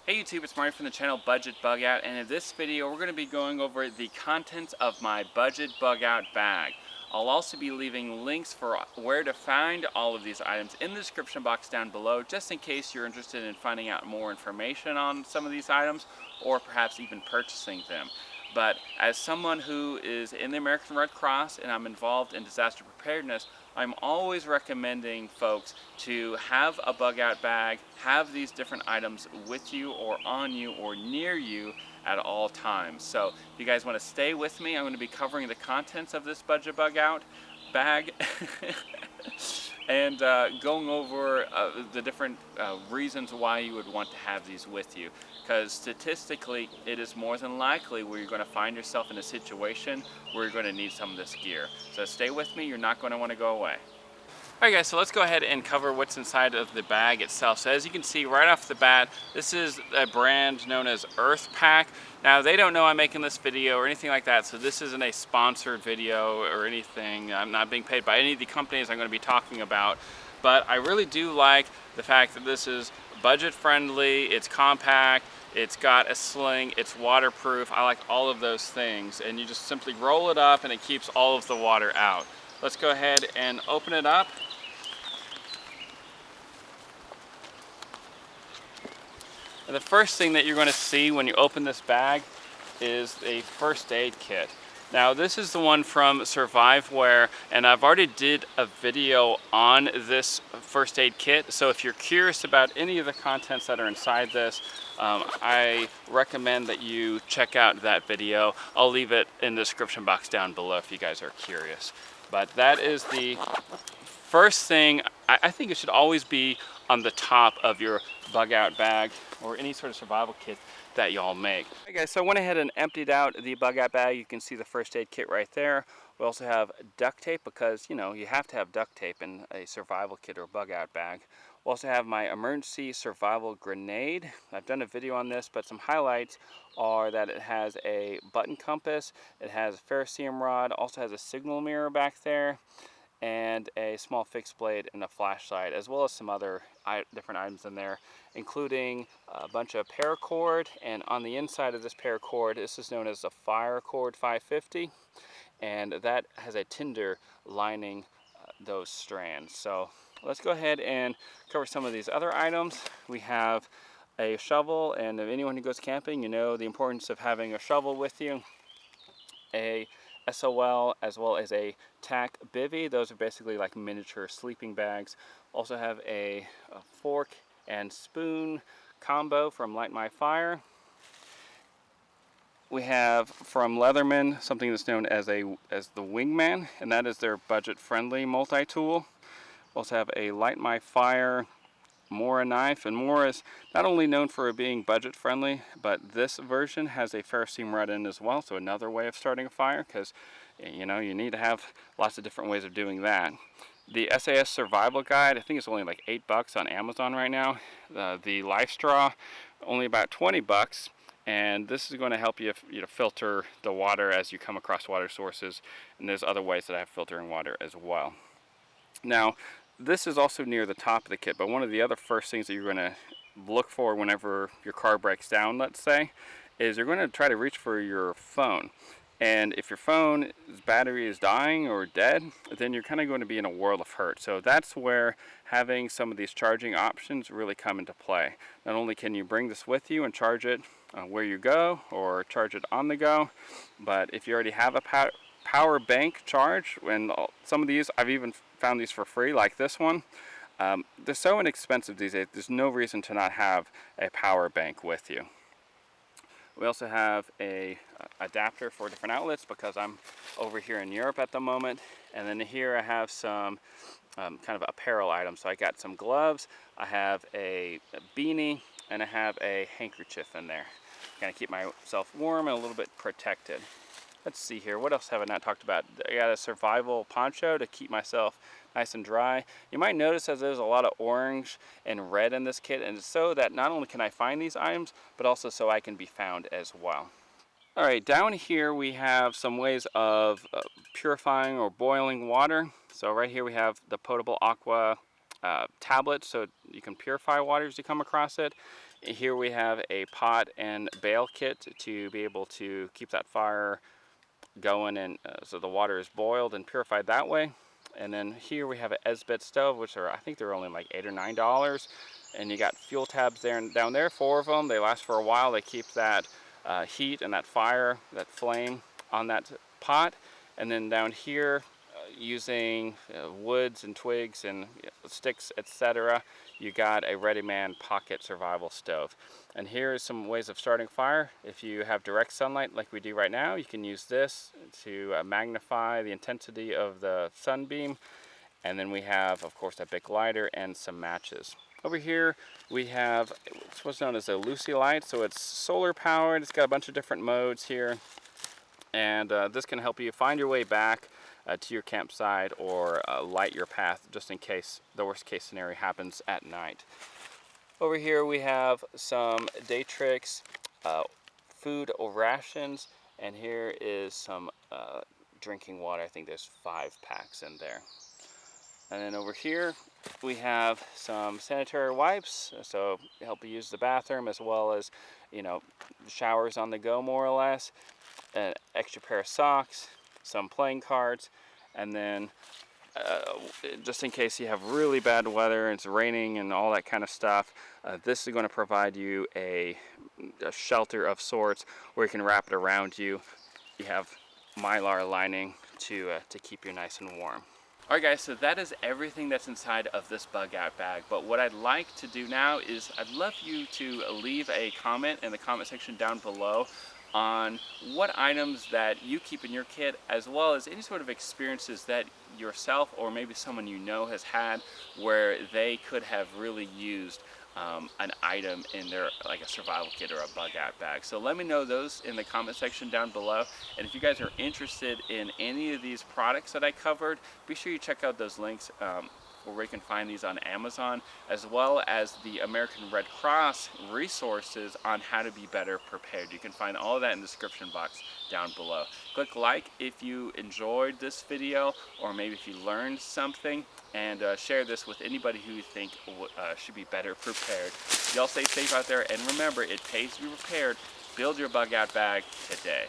Hey YouTube, it's Marty from the channel Budget Bugout, and in this video we're going to be going over the contents of my Budget Bugout bag. I'll also be leaving links for where to find all of these items in the description box down below, just in case you're interested in finding out more information on some of these items, or perhaps even purchasing them. But as someone who is in the American Red Cross and I'm involved in disaster preparedness, I'm always recommending folks to have a bug out bag, have these different items with you or on you or near you at all times. So if you guys want to stay with me, I'm going to be covering the contents of this budget bug out bag and going over the different reasons why you would want to have these with you, because statistically it is more than likely where you're going to find yourself in a situation where you're going to need some of this gear. So stay with me, you're not going to want to go away. Alright guys, so let's go ahead and cover what's inside of the bag itself. So as you can see right off the bat, this is a brand known as Earth Pack. Now they don't know I'm making this video or anything like that, so this isn't a sponsored video or anything. I'm not being paid by any of the companies I'm going to be talking about, but I really do like the fact that this is budget friendly, it's compact, it's got a sling, it's waterproof. I like all of those things, and you just simply roll it up and it keeps all of the water out. Let's go ahead and open it up. And the first thing that you're going to see when you open this bag is a first aid kit. Now this is the one from Surviveware, and I've already did a video on this first aid kit, so if you're curious about any of the contents that are inside this, I recommend that you check out that video. I'll leave it in the description box down below if you guys are curious. But that is the first thing. I think it should always be on the top of your bug out bag or any sort of survival kit that y'all make. Okay guys, so I went ahead and emptied out the bug out bag. You can see the first aid kit right there. We also have duct tape because, you know, you have to have duct tape in a survival kit or bug out bag. We also have my emergency survival grenade. I've done a video on this, but some highlights are that it has a button compass, it has a ferrocerium rod, also has a signal mirror back there, and a small fixed blade and a flashlight, as well as some other different items in there, including a bunch of paracord. And on the inside of this paracord, this is known as a fire cord 550, and that has a tinder lining those strands. So let's go ahead and cover some of these other items. We have a shovel, and if anyone who goes camping, you know the importance of having a shovel with you, a SOL, as well as a tack bivy. Those are basically like miniature sleeping bags. Also have a fork and spoon combo from Light My Fire. We have from Leatherman something that's known as the Wingman, and that is their budget-friendly multi-tool. We also have a Light My Fire Mora knife, and Mora is not only known for being budget friendly, but this version has a ferrocerium rod in as well, so another way of starting a fire, because you know you need to have lots of different ways of doing that. The SAS Survival Guide, I think it's only like $8 on Amazon right now. The Life Straw, only about $20, and this is going to help you, filter the water as you come across water sources, and there's other ways that I have filtering water as well. Now, this is also near the top of the kit, but one of the other first things that you're going to look for whenever your car breaks down, let's say, is you're going to try to reach for your phone. And if your phone's battery is dying or dead, then you're kind of going to be in a world of hurt. So that's where having some of these charging options really come into play. Not only can you bring this with you and charge it where you go or charge it on the go, but if you already have a power bank charge, and some of these I've even found these for free, like this one. They're so inexpensive these days, there's no reason to not have a power bank with you. We also have a adapter for different outlets because I'm over here in Europe at the moment. And then here I have some kind of apparel items. So I got some gloves, I have a beanie, and I have a handkerchief in there. Kind of keep myself warm and a little bit protected. Let's see here, what else have I not talked about? I got a survival poncho to keep myself nice and dry. You might notice that there's a lot of orange and red in this kit, and it's so that not only can I find these items, but also so I can be found as well. Alright, down here we have some ways of purifying or boiling water. So right here we have the potable aqua tablet, so you can purify water as you come across it. Here we have a pot and bale kit to be able to keep that fire going, and so the water is boiled and purified that way. And then here we have an Esbit stove, which are, I think they're only like $8 or $9. And you got fuel tabs there and down there, 4 of them. They last for a while. They keep that heat and that fire, that flame on that pot. And then down here, using woods and twigs and sticks, etc., you got a Ready-Man pocket survival stove. And here is some ways of starting fire. If you have direct sunlight like we do right now, you can use this to magnify the intensity of the sunbeam. And then we have, of course, a big lighter and some matches. Over here we have what's known as a Lucy light. So it's solar powered. It's got a bunch of different modes here. And this can help you find your way back to your campsite, or light your path just in case the worst case scenario happens at night. Over here we have some Daytrix food or rations, and here is some drinking water. I think there's 5 packs in there. And then over here we have some sanitary wipes, so help you use the bathroom as well as, you know, showers on the go more or less. An extra pair of socks, some playing cards, and then just in case you have really bad weather, it's raining and all that kind of stuff, this is going to provide you a shelter of sorts where you can wrap it around you. You have mylar lining to keep you nice and warm. Alright guys, so that is everything that's inside of this bug out bag. But what I'd like to do now is I'd love you to leave a comment in the comment section down below on what items that you keep in your kit, as well as any sort of experiences that yourself or maybe someone you know has had where they could have really used an item in their, like a survival kit or a bug out bag. So let me know those in the comment section down below. And if you guys are interested in any of these products that I covered, be sure you check out those links where you can find these on Amazon, as well as the American Red Cross resources on how to be better prepared. You can find all of that in the description box down below. Click like if you enjoyed this video, or maybe if you learned something, and share this with anybody who you think should be better prepared. Y'all stay safe out there, and remember, it pays to be prepared. Build your bug out bag today.